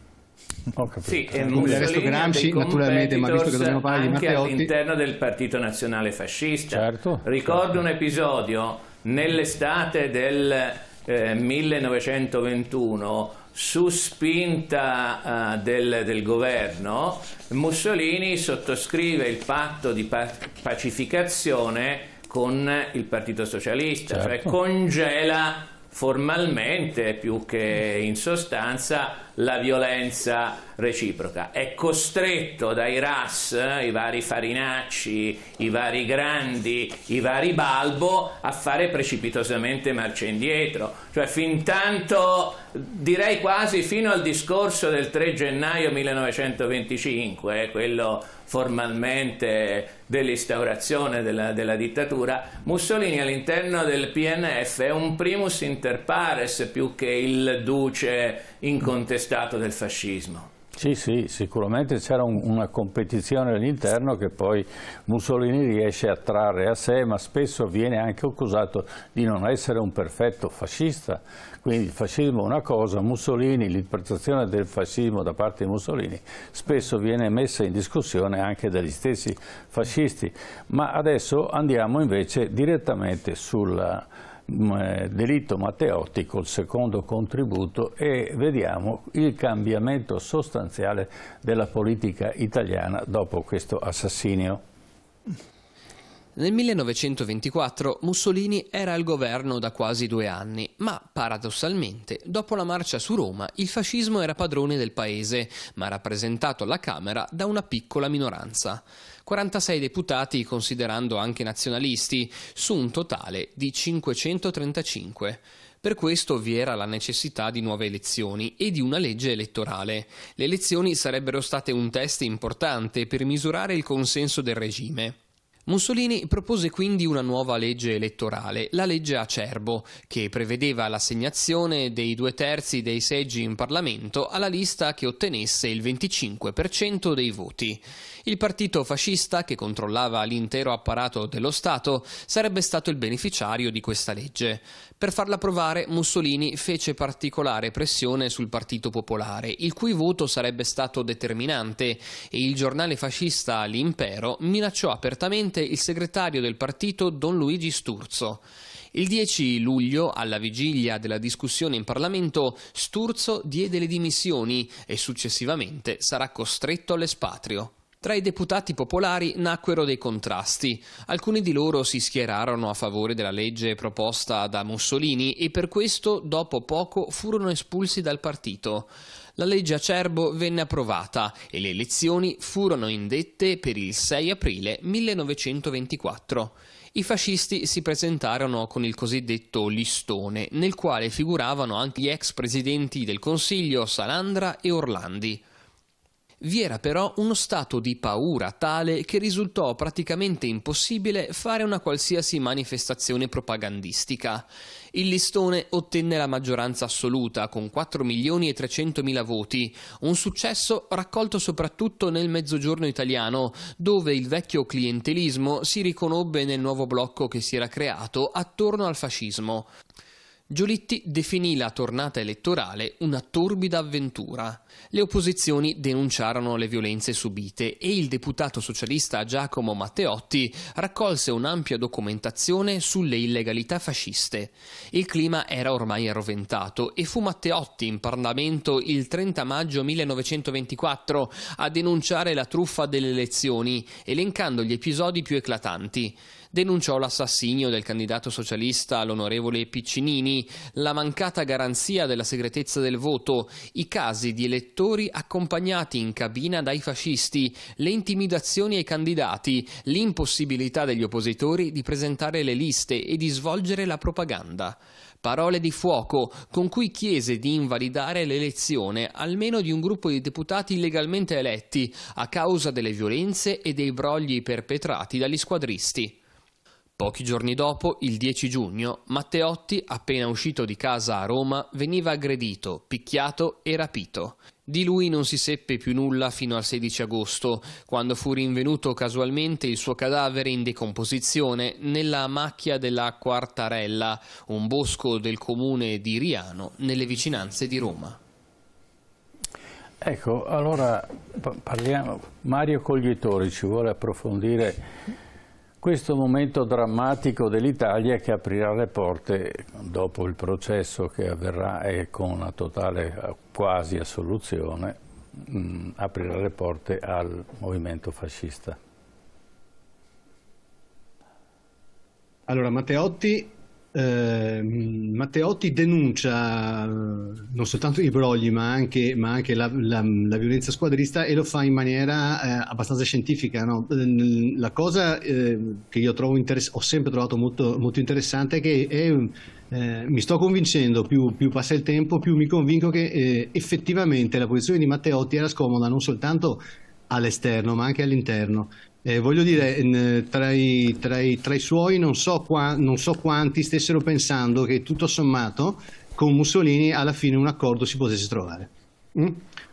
Sì, e
Mussolini Gramsci, naturalmente, ma visto che dobbiamo parlare di Matteotti,
all'interno del Partito Nazionale Fascista.
Certo,
Ricordo un episodio nell'estate del 1921, su spinta del governo, Mussolini sottoscrive il patto di pacificazione con il Partito Socialista,
certo.
Cioè congela formalmente più che in sostanza la violenza reciproca. È costretto dai RAS, i vari Farinacci, i vari Grandi, i vari Balbo, a fare precipitosamente marcia indietro. Cioè fin tanto, direi quasi fino al discorso del 3 gennaio 1925, quello formalmente dell'instaurazione della dittatura, Mussolini all'interno del PNF è un primus inter pares più che il duce incontestato del fascismo.
Sì, sicuramente c'era una competizione all'interno che poi Mussolini riesce a trarre a sé, ma spesso viene anche accusato di non essere un perfetto fascista. Quindi il fascismo è una cosa, Mussolini, l'interpretazione del fascismo da parte di Mussolini spesso viene messa in discussione anche dagli stessi fascisti. Ma adesso andiamo invece direttamente sul delitto Matteotti col secondo contributo e vediamo il cambiamento sostanziale della politica italiana dopo questo assassinio.
Nel 1924 Mussolini era al governo da quasi 2 anni, ma paradossalmente, dopo la marcia su Roma, il fascismo era padrone del paese, ma rappresentato alla Camera da una piccola minoranza. 46 deputati, considerando anche nazionalisti, su un totale di 535. Per questo vi era la necessità di nuove elezioni e di una legge elettorale. Le elezioni sarebbero state un test importante per misurare il consenso del regime. Mussolini propose quindi una nuova legge elettorale, la legge Acerbo, che prevedeva l'assegnazione dei 2/3 dei seggi in Parlamento alla lista che ottenesse il 25% dei voti. Il partito fascista, che controllava l'intero apparato dello Stato, sarebbe stato il beneficiario di questa legge. Per farla approvare, Mussolini fece particolare pressione sul Partito Popolare, il cui voto sarebbe stato determinante, e il giornale fascista L'Impero minacciò apertamente il segretario del partito Don Luigi Sturzo. Il 10 luglio, alla vigilia della discussione in Parlamento, Sturzo diede le dimissioni e successivamente sarà costretto all'espatrio. Tra i deputati popolari nacquero dei contrasti. Alcuni di loro si schierarono a favore della legge proposta da Mussolini e per questo, dopo poco, furono espulsi dal partito. La legge Acerbo venne approvata e le elezioni furono indette per il 6 aprile 1924. I fascisti si presentarono con il cosiddetto listone, nel quale figuravano anche gli ex presidenti del Consiglio Salandra e Orlandi. Vi era però uno stato di paura tale che risultò praticamente impossibile fare una qualsiasi manifestazione propagandistica. Il listone ottenne la maggioranza assoluta con 4.300.000 voti, un successo raccolto soprattutto nel Mezzogiorno italiano, dove il vecchio clientelismo si riconobbe nel nuovo blocco che si era creato attorno al fascismo. Giolitti definì la tornata elettorale una torbida avventura. Le opposizioni denunciarono le violenze subite e il deputato socialista Giacomo Matteotti raccolse un'ampia documentazione sulle illegalità fasciste. Il clima era ormai arroventato e fu Matteotti in Parlamento il 30 maggio 1924 a denunciare la truffa delle elezioni, elencando gli episodi più eclatanti. Denunciò l'assassinio del candidato socialista l'onorevole Piccinini, la mancata garanzia della segretezza del voto, i casi di elettori accompagnati in cabina dai fascisti, le intimidazioni ai candidati, l'impossibilità degli oppositori di presentare le liste e di svolgere la propaganda. Parole di fuoco con cui chiese di invalidare l'elezione almeno di un gruppo di deputati illegalmente eletti a causa delle violenze e dei brogli perpetrati dagli squadristi. Pochi giorni dopo, il 10 giugno, Matteotti, appena uscito di casa a Roma, veniva aggredito, picchiato e rapito. Di lui non si seppe più nulla fino al 16 agosto, quando fu rinvenuto casualmente il suo cadavere in decomposizione nella macchia della Quartarella, un bosco del comune di Riano, nelle vicinanze di Roma.
Ecco, allora parliamo. Mario Cogliatori ci vuole approfondire questo momento drammatico dell'Italia che aprirà le porte, dopo il processo che avverrà e con una totale quasi assoluzione, aprirà le porte al movimento fascista.
Allora, Matteotti denuncia non soltanto i brogli ma anche la violenza squadrista, e lo fa in maniera abbastanza scientifica, no? La cosa che io trovo ho sempre trovato molto interessante è che mi sto convincendo, più passa il tempo più mi convinco che effettivamente la posizione di Matteotti era scomoda non soltanto all'esterno ma anche all'interno. Voglio dire, tra i suoi non so quanti stessero pensando che tutto sommato con Mussolini alla fine un accordo si potesse trovare.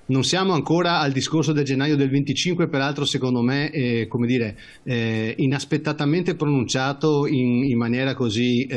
Non siamo ancora al discorso del gennaio del 25, peraltro secondo me inaspettatamente pronunciato in maniera così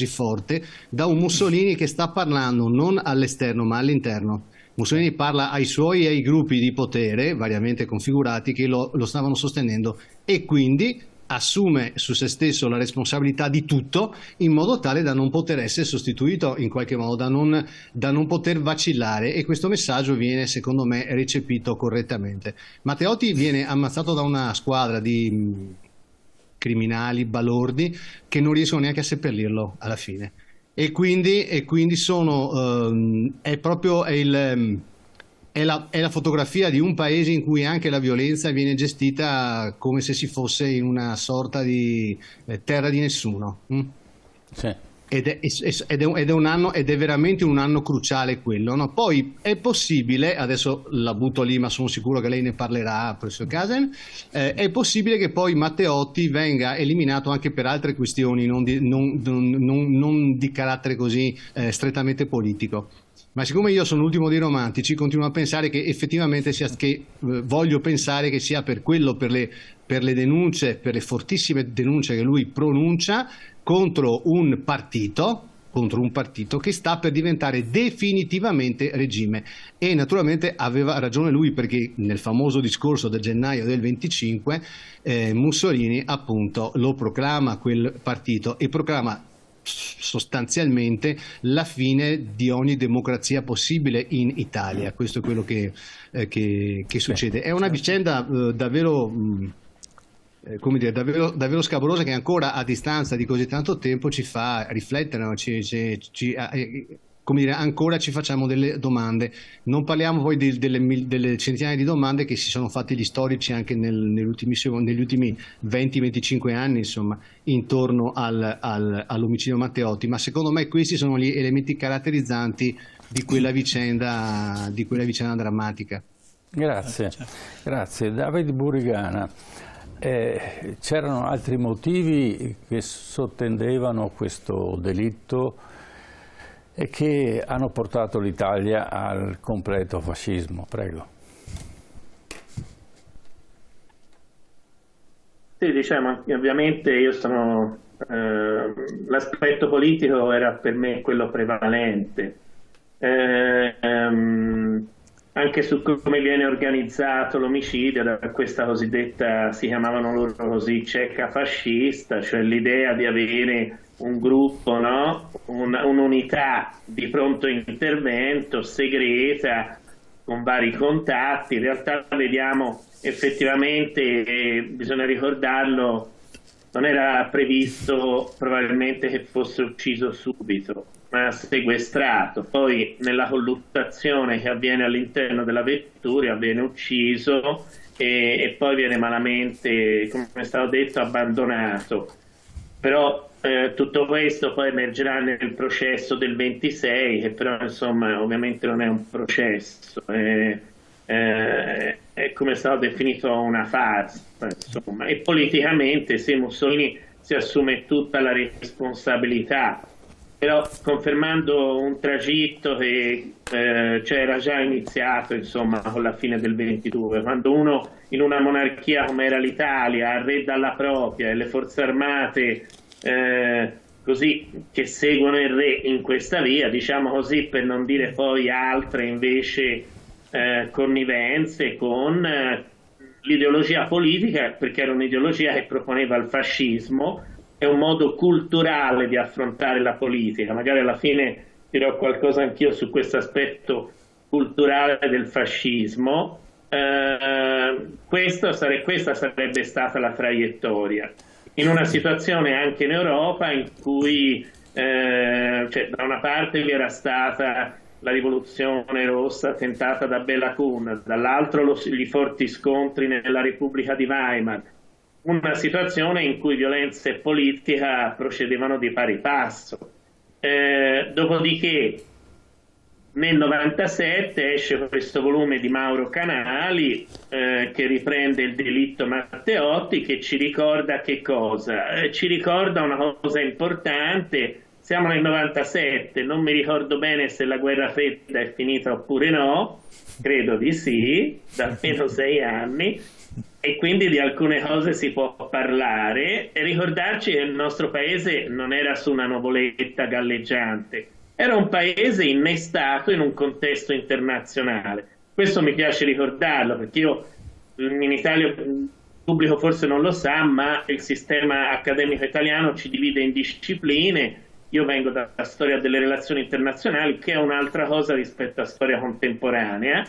forte da un Mussolini che sta parlando non all'esterno ma all'interno. Mussolini parla ai suoi e ai gruppi di potere variamente configurati che lo stavano sostenendo, e quindi assume su se stesso la responsabilità di tutto in modo tale da non poter essere sostituito in qualche modo, da non poter vacillare, e questo messaggio viene secondo me recepito correttamente. Matteotti viene ammazzato da una squadra di criminali balordi che non riescono neanche a seppellirlo alla fine. E quindi è la fotografia di un paese in cui anche la violenza viene gestita come se si fosse in una sorta di terra di nessuno.
Sì.
ed è veramente un anno cruciale quello, no? Poi è possibile, adesso la butto lì ma sono sicuro che lei ne parlerà, professor Casen, è possibile che poi Matteotti venga eliminato anche per altre questioni non di carattere così strettamente politico. Ma siccome io sono l'ultimo dei romantici, continuo a pensare che effettivamente voglio pensare che sia per quello, per le denunce, per le fortissime denunce che lui pronuncia contro un partito che sta per diventare definitivamente regime. E naturalmente aveva ragione lui, perché nel famoso discorso del gennaio del 25 Mussolini appunto lo proclama quel partito e proclama sostanzialmente la fine di ogni democrazia possibile in Italia. Questo è quello che succede. È una vicenda davvero come dire, davvero scabrosa, che ancora a distanza di così tanto tempo ci fa riflettere, no? Come dire, ancora ci facciamo delle domande. Non parliamo poi delle centinaia di domande che si sono fatti gli storici anche negli ultimi 20-25 anni, insomma, intorno all'omicidio Matteotti, ma secondo me questi sono gli elementi caratterizzanti di quella vicenda drammatica.
Grazie. David Burigana. C'erano altri motivi che sottendevano questo delitto e che hanno portato l'Italia al completo fascismo. Prego.
Sì, diciamo, ovviamente io sono l'aspetto politico era per me quello prevalente. Anche su come viene organizzato l'omicidio da questa cosiddetta, si chiamavano loro così, cieca fascista, cioè l'idea di avere un gruppo, no? Un'unità di pronto intervento segreta con vari contatti. In realtà vediamo effettivamente, bisogna ricordarlo, non era previsto probabilmente che fosse ucciso subito, ma sequestrato. Poi nella colluttazione che avviene all'interno della vettura viene ucciso e poi viene malamente, come è stato detto, abbandonato. Però tutto questo poi emergerà nel processo del 26, che però insomma ovviamente non è un processo, è come è stato definito una farsa, insomma. E politicamente se Mussolini si assume tutta la responsabilità, però confermando un tragitto che era già iniziato, insomma, con la fine del 22, quando uno in una monarchia come era l'Italia arreda alla propria e le forze armate così che seguono il re in questa via, diciamo così, per non dire poi altre invece connivenze con l'ideologia politica, perché era un'ideologia che proponeva il fascismo. È un modo culturale di affrontare la politica. Magari alla fine dirò qualcosa anch'io su questo aspetto culturale del fascismo. Questa sarebbe stata la traiettoria. In una situazione anche in Europa in cui da una parte vi era stata la rivoluzione rossa tentata da Bela Kun, dall'altro gli forti scontri nella Repubblica di Weimar, una situazione in cui violenza e politica procedevano di pari passo. Dopodiché nel 97 esce questo volume di Mauro Canali che riprende il delitto Matteotti, che ci ricorda che cosa? Ci ricorda una cosa importante. Siamo nel 97, non mi ricordo bene se la guerra fredda è finita oppure no, credo di sì, da almeno 6 anni, e quindi di alcune cose si può parlare e ricordarci che il nostro paese non era su una nuvoletta galleggiante, era un paese innestato in un contesto internazionale. Questo mi piace ricordarlo, perché io in Italia, il pubblico forse non lo sa, ma il sistema accademico italiano ci divide in discipline. Io vengo dalla storia delle relazioni internazionali, che è un'altra cosa rispetto alla storia contemporanea.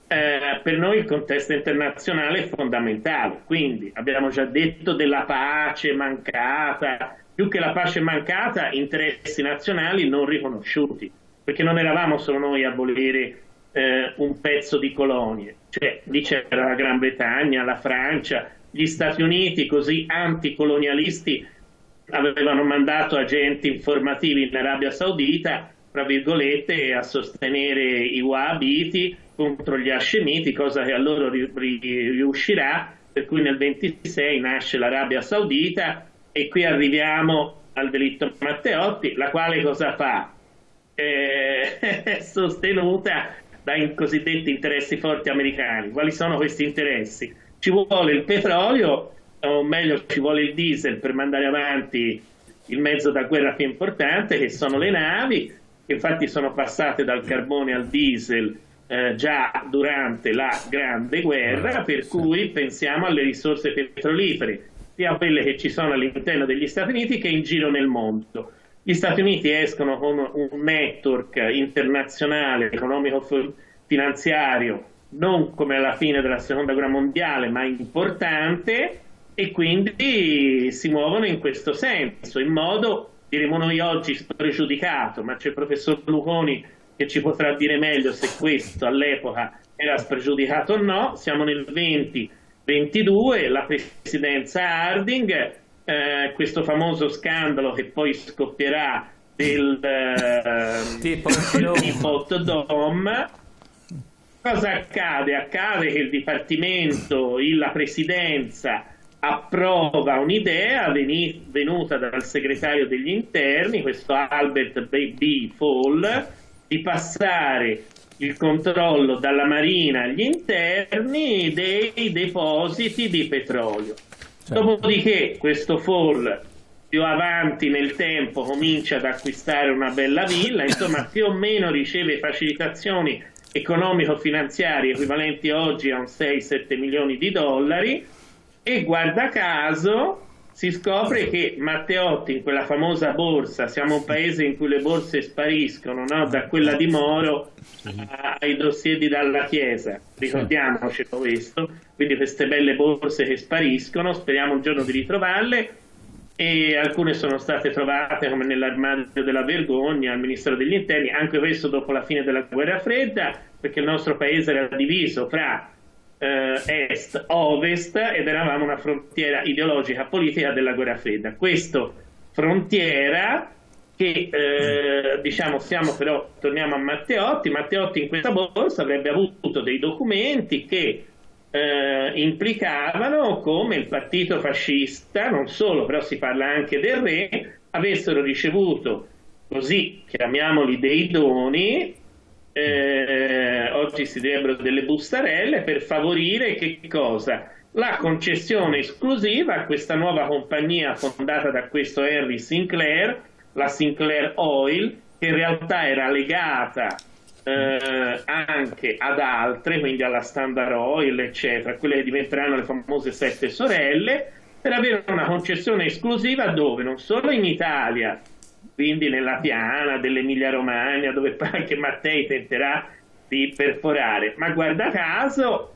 Per noi il contesto internazionale è fondamentale, quindi abbiamo già detto della pace mancata, più che la pace mancata, interessi nazionali non riconosciuti, perché non eravamo solo noi a volere un pezzo di colonie, cioè lì c'era la Gran Bretagna, la Francia, gli Stati Uniti così anticolonialisti avevano mandato agenti informativi in Arabia Saudita, tra virgolette, a sostenere i Wahhabiti contro gli Hashemiti, cosa che a loro riuscirà, per cui nel 26 nasce l'Arabia Saudita e qui arriviamo al delitto Matteotti, la quale cosa fa? È sostenuta dai cosiddetti interessi forti americani. Quali sono questi interessi? Ci vuole il petrolio, o meglio ci vuole il diesel per mandare avanti il mezzo da guerra più importante, che sono le navi, che infatti sono passate dal carbone al diesel già durante la Grande Guerra, per cui pensiamo alle risorse petrolifere, sia quelle che ci sono all'interno degli Stati Uniti che in giro nel mondo. Gli Stati Uniti escono con un network internazionale economico-finanziario, non come alla fine della Seconda Guerra Mondiale, ma importante, e quindi si muovono in questo senso, in modo, diremo noi oggi, spregiudicato, ma c'è il professor Luconi che ci potrà dire meglio se questo all'epoca era spregiudicato o no. Siamo nel 2022, la presidenza Harding, questo famoso scandalo che poi scoppierà del Teapot Dome. Cosa accade? Accade che il Dipartimento, la Presidenza, approva un'idea venuta dal segretario degli interni, questo Albert B. Fall, di passare il controllo dalla Marina agli interni dei depositi di petrolio. Certo. Dopodiché questo Fall più avanti nel tempo comincia ad acquistare una bella villa, insomma più o meno riceve facilitazioni economico-finanziarie equivalenti oggi a un 6-7 milioni di dollari, e guarda caso si scopre che Matteotti in quella famosa borsa, siamo un paese in cui le borse spariscono, no? Da quella di Moro ai dossier di Dalla Chiesa, ricordiamocelo questo, quindi queste belle borse che spariscono, speriamo un giorno di ritrovarle, e alcune sono state trovate come nell'armadio della vergogna al Ministero degli Interni, anche questo dopo la fine della Guerra Fredda, perché il nostro paese era diviso fra est-ovest ed eravamo una frontiera ideologica politica della Guerra Fredda. Questa frontiera che diciamo però torniamo a Matteotti in questa borsa avrebbe avuto dei documenti che implicavano come il partito fascista, non solo, però si parla anche del re, avessero ricevuto, così chiamiamoli, dei doni, oggi si direbbero delle bustarelle, per favorire che cosa? La concessione esclusiva a questa nuova compagnia fondata da questo Henry Sinclair, la Sinclair Oil, che in realtà era legata anche ad altre, quindi alla Standard Oil, eccetera, quelle che diventeranno le famose 7 sorelle, per avere una concessione esclusiva dove? Non solo in Italia, quindi nella piana dell'Emilia Romagna, dove anche Mattei tenterà di perforare, ma guarda caso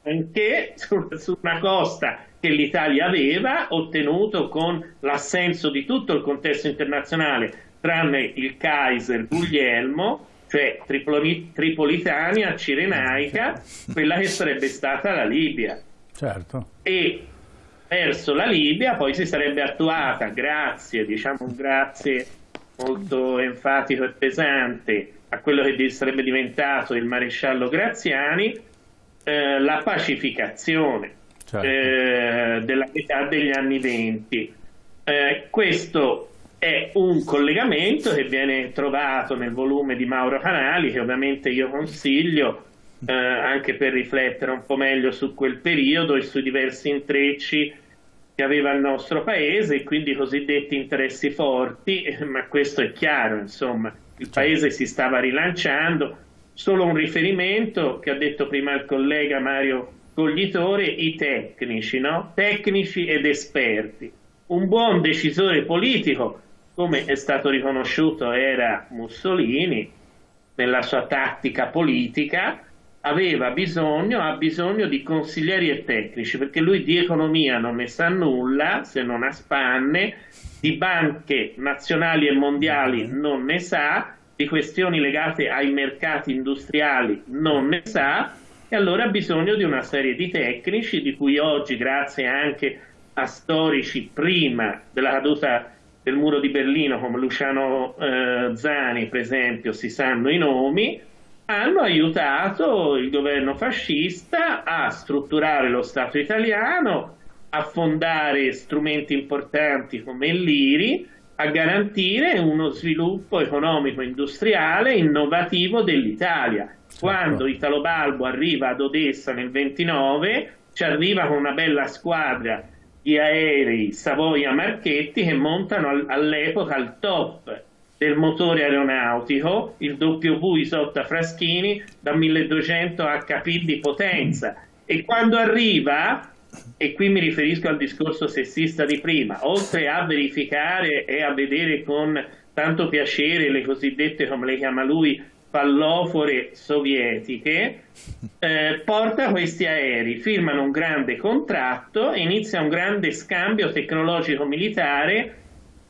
anche su una costa che l'Italia aveva ottenuto con l'assenso di tutto il contesto internazionale, tranne il Kaiser Guglielmo, cioè Tripolitania, Cirenaica, quella che sarebbe stata la Libia.
Certo.
E verso la Libia poi si sarebbe attuata, grazie molto enfatico e pesante a quello che sarebbe diventato il maresciallo Graziani, la pacificazione, certo, della metà degli anni 20. Questo è un collegamento che viene trovato nel volume di Mauro Canali, che ovviamente io consiglio anche per riflettere un po' meglio su quel periodo e sui diversi intrecci che aveva il nostro paese, e quindi i cosiddetti interessi forti, ma questo è chiaro, insomma, il paese si stava rilanciando. Solo un riferimento che ha detto prima il collega Mario Coglitore, i tecnici, no? Tecnici ed esperti. Un buon decisore politico, come è stato riconosciuto era Mussolini nella sua tattica politica, ha bisogno di consiglieri e tecnici, perché lui di economia non ne sa nulla, se non a spanne, di banche nazionali e mondiali non ne sa, di questioni legate ai mercati industriali non ne sa, e allora ha bisogno di una serie di tecnici, di cui oggi, grazie anche a storici prima della caduta del muro di Berlino, come Luciano Zani, per esempio, si sanno i nomi, hanno aiutato il governo fascista a strutturare lo Stato italiano, a fondare strumenti importanti come l'IRI, a garantire uno sviluppo economico-industriale innovativo dell'Italia. Quando Italo Balbo arriva ad Odessa nel 29, ci arriva con una bella squadra di aerei Savoia Marchetti che montano all'epoca il top del motore aeronautico, il W Isotta Fraschini da 1200 HP di potenza. E quando arriva, e qui mi riferisco al discorso sessista di prima, oltre a verificare e a vedere con tanto piacere le cosiddette, come le chiama lui, pallofore sovietiche, porta questi aerei, firmano un grande contratto e inizia un grande scambio tecnologico-militare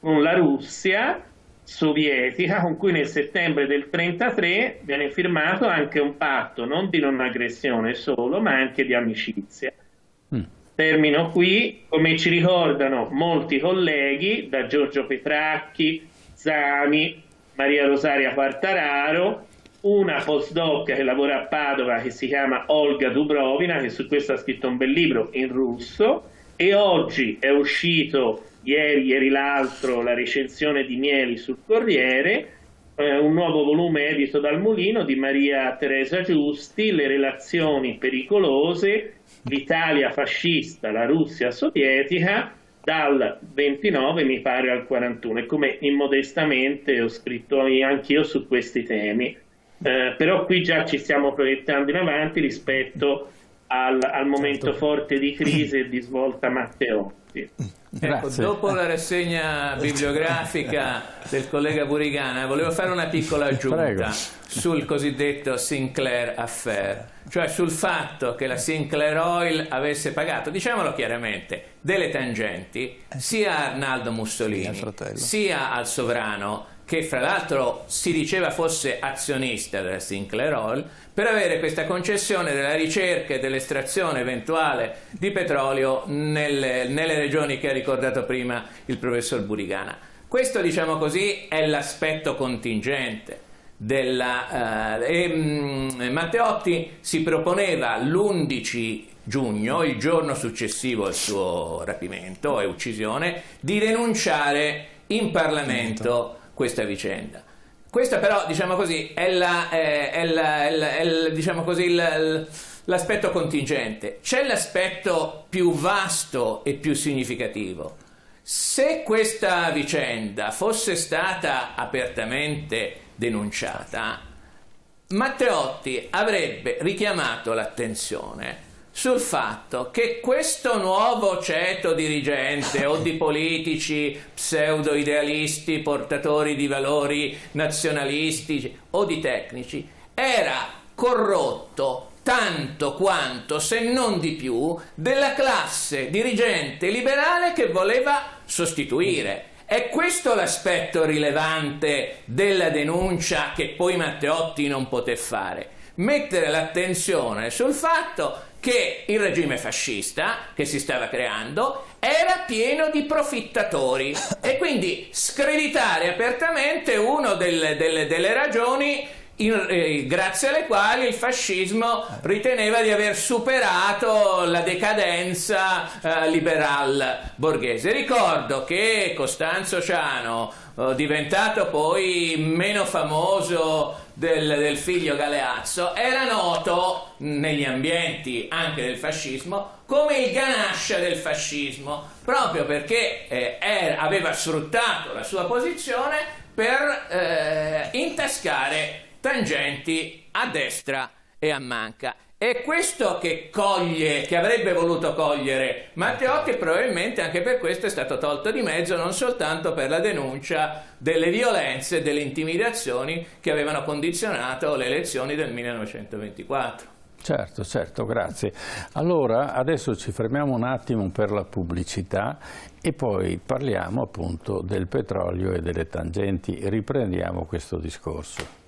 con la Russia sovietica, con cui nel settembre del 1933 viene firmato anche un patto non di non aggressione solo, ma anche di amicizia. Termino qui. Come ci ricordano molti colleghi, da Giorgio Petracchi, Zani, Maria Rosaria Quartararo, una postdoc che lavora a Padova che si chiama Olga Dubrovina, che su questo ha scritto un bel libro in russo, e oggi è uscito ieri l'altro, la recensione di Mieli sul Corriere, un nuovo volume edito dal Mulino di Maria Teresa Giusti, Le relazioni pericolose, l'Italia fascista, la Russia sovietica, dal 29 mi pare al 41, e come immodestamente ho scritto anch'io su questi temi. Però qui già ci stiamo proiettando in avanti rispetto al momento forte di crisi e di svolta Matteotti.
Ecco, dopo la rassegna bibliografica del collega Burigana volevo fare una piccola aggiunta sul cosiddetto Sinclair Affair, cioè sul fatto che la Sinclair Oil avesse pagato, diciamolo chiaramente, delle tangenti sia a Arnaldo Mussolini sia al sovrano, che fra l'altro si diceva fosse azionista della Sinclair Oil, per avere questa concessione della ricerca e dell'estrazione eventuale di petrolio nelle regioni che ha ricordato prima il professor Burigana. Questo, diciamo così, è l'aspetto contingente Matteotti si proponeva l'11 giugno, il giorno successivo al suo rapimento e uccisione, di denunciare in Parlamento questa vicenda. Questa però, diciamo così, è l'aspetto contingente. C'è l'aspetto più vasto e più significativo. Se questa vicenda fosse stata apertamente denunciata, Matteotti avrebbe richiamato l'attenzione sul fatto che questo nuovo ceto dirigente o di politici pseudo-idealisti, portatori di valori nazionalistici o di tecnici, era corrotto tanto quanto, se non di più, della classe dirigente liberale che voleva sostituire. È questo l'aspetto rilevante della denuncia che poi Matteotti non poté fare: mettere l'attenzione sul fatto che il regime fascista che si stava creando era pieno di profittatori e quindi screditare apertamente una delle ragioni grazie alle quali il fascismo riteneva di aver superato la decadenza liberal borghese. Ricordo che Costanzo Ciano, diventato poi meno famoso del figlio Galeazzo, era noto negli ambienti anche del fascismo come il ganascia del fascismo, proprio perché aveva sfruttato la sua posizione per intascare tangenti a destra e a manca. È questo che avrebbe voluto cogliere Matteotti, e probabilmente anche per questo è stato tolto di mezzo, non soltanto per la denuncia delle violenze e delle intimidazioni che avevano condizionato le elezioni del 1924.
Certo, grazie. Allora adesso ci fermiamo un attimo per la pubblicità e poi parliamo appunto del petrolio e delle tangenti, riprendiamo questo discorso.